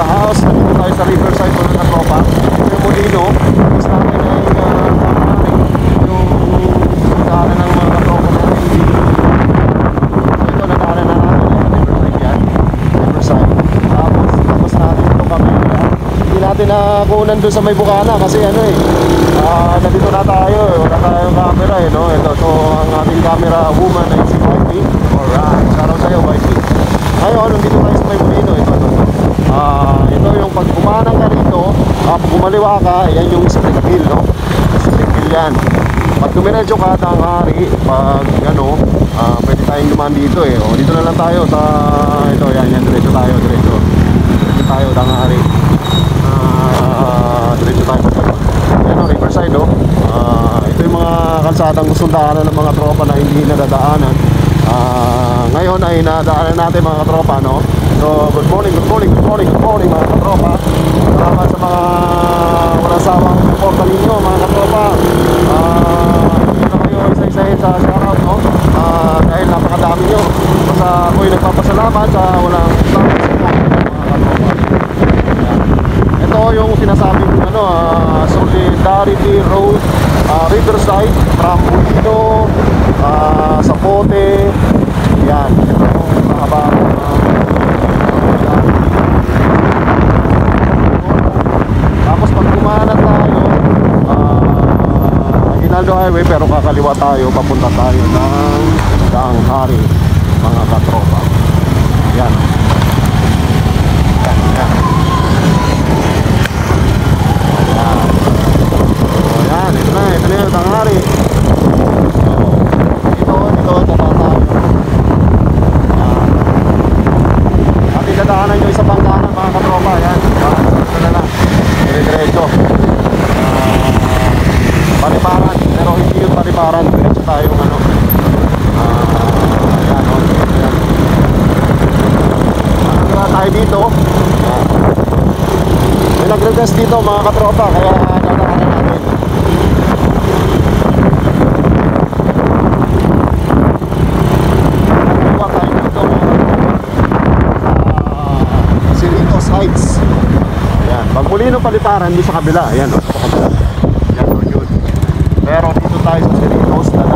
house. Nandito tayo sa Riverside mga katropa. Yung Molino, tapos natin ay yung daanan ng mga katropa natin. So ito nadaanan na natin yung Riverside yan, Riverside. Tapos natin ito kami. Hindi natin nakunan doon sa may Bukana kasi ano nandito na tayo, wala tayong camera no? Ito, so ang ating camera woman ay si Wifey. Alright, shoutout sa'yo Wifey. Ngayon, nandito tayo sa may Molino. Ito yung pag kumanang ka rito, bumaliwa ka, yan yung Springfield, no? Springfield yan. Pag dumiretso ka, tanghari, pag ano, pwede tayong dumaan dito dito na lang tayo sa, ito, yan, diretso tayo, diretso tayo, tanghari. Diretso tayo sa yan o, Riverside, ito yung mga kalsadang gustong daanan ng mga tropa na hindi nadadaanan. Ngayon ay nadaanan natin mga katropa, no? So, good morning mga katropa. Salamat sa mga walang sawang suporta ninyo mga katropa. Hindi na kayo isa-isahin sa shoutout, no? Dahil napakadami nyo. Basta ako'y nagpapasalamat sa walang sawang support mga katropa. Ito yung sinasabing Solidarity Road, Riverside from Molino, Zapote. Yan, ito yung mahaba. Tapos pag kumanan tayo, Aguinaldo Highway, pero kakaliwa tayo, papunta tayo ng Daang Hari mga katropa. Yan. Yan. Ito na yung Daang Hari. Ito tayo. Ating dadaanan yung isa pang daanan mga katropa. Yan, ito na lang, diretso Paliparan, pero hindi yung Paliparan. Diretso tayo ano. Yan o, yan. Ano tayo dito. May nagre-rest dito mga katropa, kaya dadaanan natin. Heights. Ayan, pag Molino Paliparan di sa kabila, ayan sa kabila. Yan yun. Pero dito tayo sa Cerritos na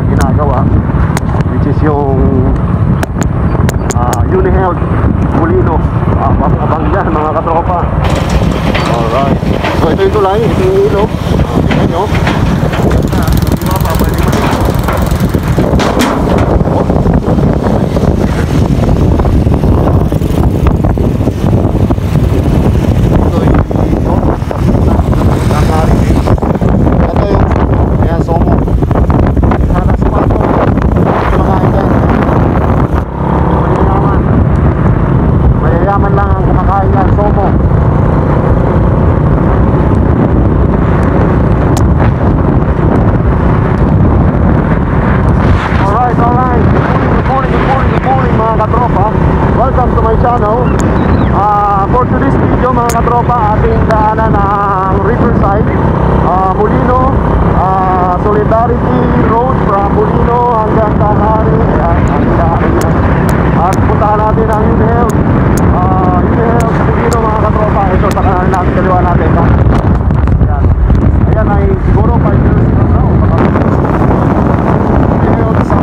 ginagawa, which is yung Unihealth Molino. Abang yan mga katropa. Alright. So ito yung tulay, ito yung ilog. Tingnan nyo. Welcome to my channel. For today's video mga katropa, ating daanan ng Riverside, Molino, Solidarity Road from Molino hanggang Tanghari. Ayan, ang daanan yan. At puntahan natin ang Unihealth sa Molino mga katropa. Ito sa kanal natin, kaliwa natin. Ayan, ayan ay siguro 5 years from now. Unihealth sa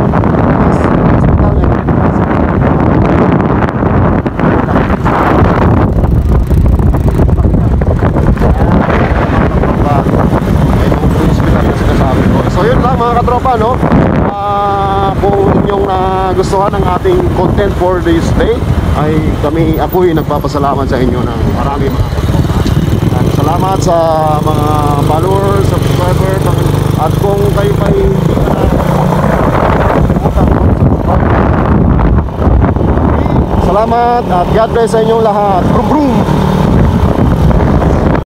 mga katropa, no? Kung inyong nagustuhan ang ating content for this day, ay ako'y nagpapasalamat sa inyo ng marami mga katropa. Salamat sa mga followers, subscribers, at kung kayo pa'y salamat at God bless sa inyong lahat. Brum brum!